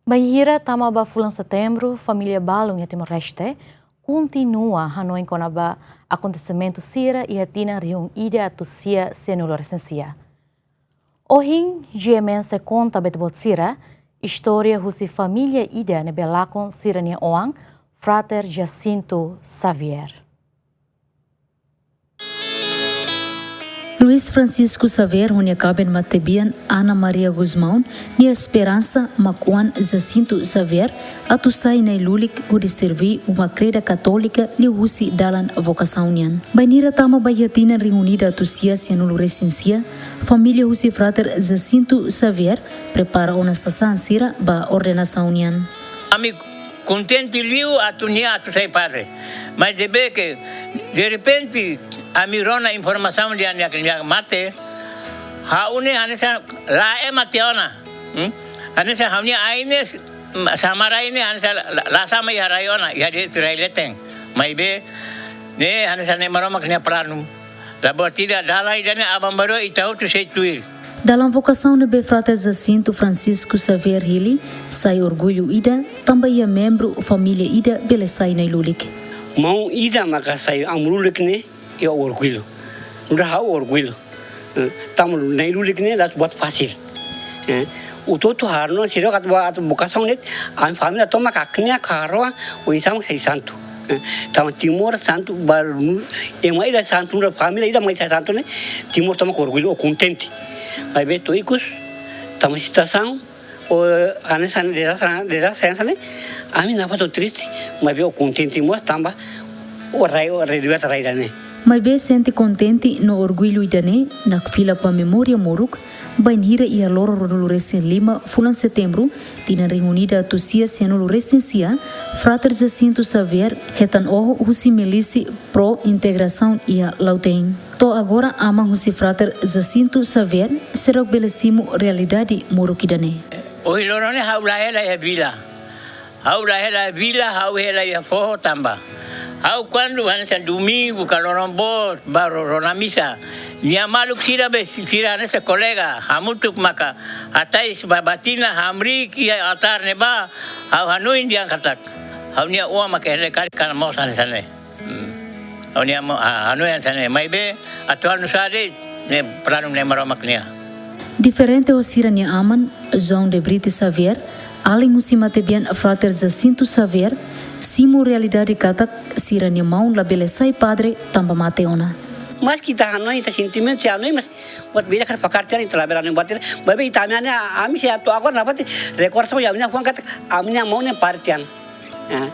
Bainhira tama fulan Setembru, familia balun ya Timor-Leste, kontinua hanoin kona akontesimentu sira-nia riung ida tusia senulor esensia. Ohin se konta ita-boot sira, história husi familia ida nebe lakon sira-nia oang, Frater Jacinto Xavier. Luiz Francisco Xavier, onde acabam matebian Ana Maria Guzmão, e a esperança Macuan Jacinto Xavier, atusai na ilulik onde servi uma creida católica li husi dalan vocação nian. Bainhira tama bayatina reunida atusia senulu recensia, família husi Frater Jacinto Xavier prepara uma sasan sira ba ordenação nian. Amigo, contente liu atunia atusai padre, mas de repente a mirona informação de ania mate haune anesa la mateona anesa hauni aines samara ini anesa la sama ya rayona ya de traileteng mai be ne anesa ne maroma knya planum la botida dala idane abambaro ita-boot sei tuil. Dalam vocação de Frater Jacinto Francisco Xavier Hili, sai orgulho ida, também é membro família ida belesai na ilulik. Mau ida maka sai amrulik ne é orgulho. Não orgulho. Tamu na ilulik ne das buat fácil. O todo harno siro kat buat vocação net, a família toma kaknya karwa o isam sei santo. Tamu Timor santo baru emai da santo na família ida mai santo ne Timor toma orgulho o contente. Mas bem, toicos, estamos em situação, ou a nessa sensação, a mim não é tão triste, mas bem, o contente muito também, o reduzir a raia né. Mas bem, sente contente no orgulho idane, na fila para a memória moruk, Bainhira e a loro rodolo recém lima, fulan Setembru, tinan reunida tusia senulu recensia, Frater Jacinto Xavier, retan oho husi milisi pro integração e a lautein. To agora ama husi Frater Jacinto Xavier, será belecimo realidade morukidane. O ilorone haula ela é vila. Haula ela é vila, haula ela é forro tamba. Hau quando anesa domingo calorombo baro na misa. Nia maluk sira be sira nessa colega hamutuk maka atais babatina hamri ki atar neba hau hanoin dia katak. Hau nia ua maka hele kali kana mau sana. Hau nia hanoin sana. Mai be atual nusade ne planum ne maromaknia. Diferente o sira-nia aman, João de Brito Xavier, além musi matebian Frater Jacinto Xavier, simo realidade katak sira-nia maun la belesai padre tamba mateona. Mas kita hanoin ta sentimento ya hanoin mas buat beda kan pakar tiar intela berani buat tiar babe itamiannya ami siap tu agor napati rekor sama ya amnya kuang kat amnya mau ne partian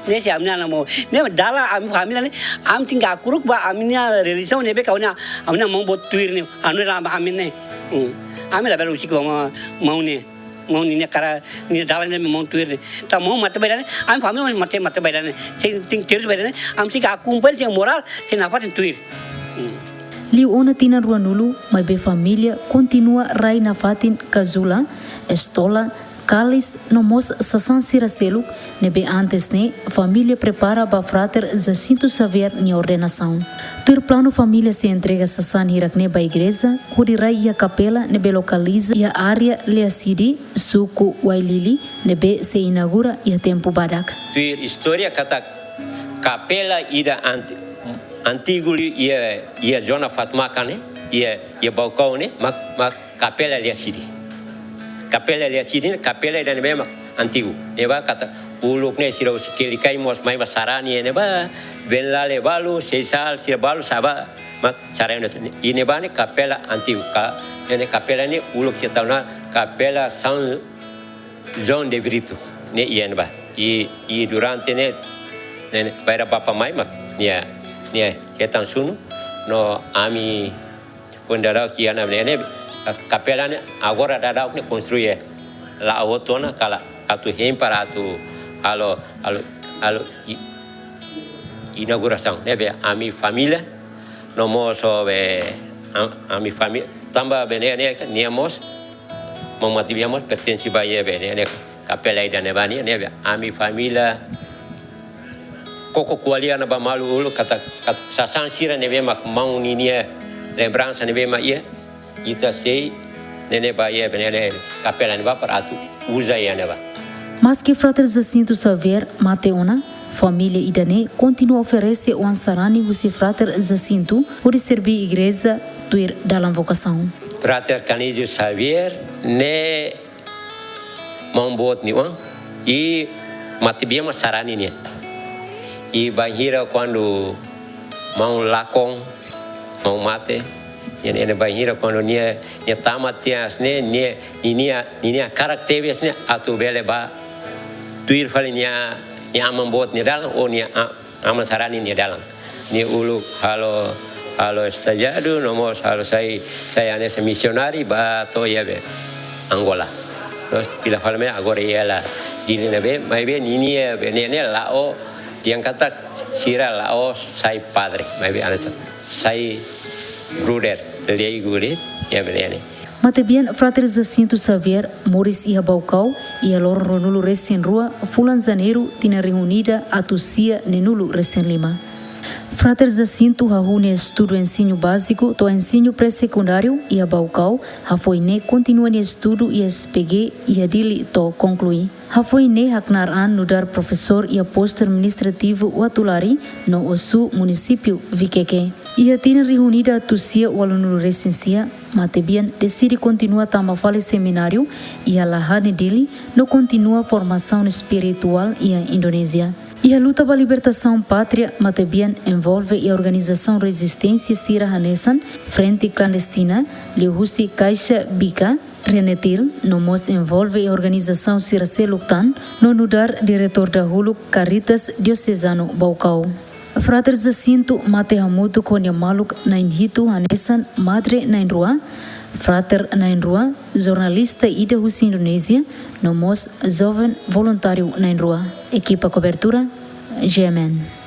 ne si amnya na mau ne dala ami família ne am tinggal kuruk ba amnya religião ne be kaunya amnya mau buat tuir ne hanoin la ami ne ami la belu sik mau ne mau ni cara ni dala ne mau tuir ne ta mau mate bedane am família mate bedane ting tiar bedane am sik akumpel si moral si napati tuir. Liu ona tinan ruanulu, mas be família kontinua rai na fatin kazula, estola, calis nomos sasan siraseluk, nebe antes ne, família prepara ba Frater Jacinto Xavier ni ordenação. Tur plano família se entrega sasan hirakne ba igreja, kuri rai ia capela nebe localiza ia área leasidi, suku wailili, nebe se inaugura ia tempo badak. Tur história kata capela ida antigo ia zona Fatmakan ia balcão né mas capela leasidi capela dan memang antigo neba kata uluk ne sira usikeli kai mos mai basarani neba benlale balu sesal sira balu saba mak sarana ini bane capela antigo ne capela ni uluk setahun capela São João de Brito ne ia neba i durante ne para bapa mai mak nia ketan sunu no ami pondarau kiana ne capela ne agora dadau ne construir la avotona kala atu hem para atu alo inauguração ne be ami família no moso be ami família tamba bene ne niamos momativiamos pertenci baie bene ne capela ida ne bani ne be ami família koko kualia na ba malu ulu kata sasan sira ne be mak mau ni nia lembrança ne be ma ia ita sei nene ba ia benene capela ne ba para tu usa ia ne ba Mas que Frater Jacinto Xavier Mateona, família idane, continua a oferecer o ansarani husi Frater Jacinto por servir igreja tuir dalam vocação. Frater Jacinto Xavier ne membuat ni uang e mati biar masarani ni. E Bainhira quando mau lakon mau mate Ini Bainhira quando nia tama tias nia karakteris nia atu bele ba tuir fali nia amambot ni dalam o nia aman sarani ni dalam ni ulu halo estajado nomos halo saya ane misionari ba to yabe Angola terus bila falme agora ela dili nabe mai be ni be lao yang kata sira lao sai padre mai be ana sai brother Lei gurit ya berani. Matebian Frater Jacinto Xavier Moris ia Baucau ia lor ronulu recém rua fulan janeiro tina reunida atusia nenulu recém lima. Frater Jacinto hahune estudo ensino básico to ensino pré-secundário ia Baucau hafoine continua ni estudo ia SPG ia dili to conclui. Hafoine haknar an nudar professor ia posto administrativo watulari no osu município Viqueque. Ia tina reunida atusia walunulu recensia Matebian decide continua tama fale seminário ia lahane dili no continua formação espiritual ia Indonésia. E a luta pela libertação pátria Matebian envolve a organização Resistência Sira-nia Frente Clandestina, Husi Caixa Bica, Renetil, nomos envolve a organização Sira-Seluktan, no nudar diretor da Hulu Caritas Diocesano Baucau. Frater Jacinto mate hamutu konya maluk nain hitu hanesan madre nain rua, Frater nain rua, jornalista ida husi Indonésia, nomos jovem voluntário nain rua. Equipa cobertura, GMN.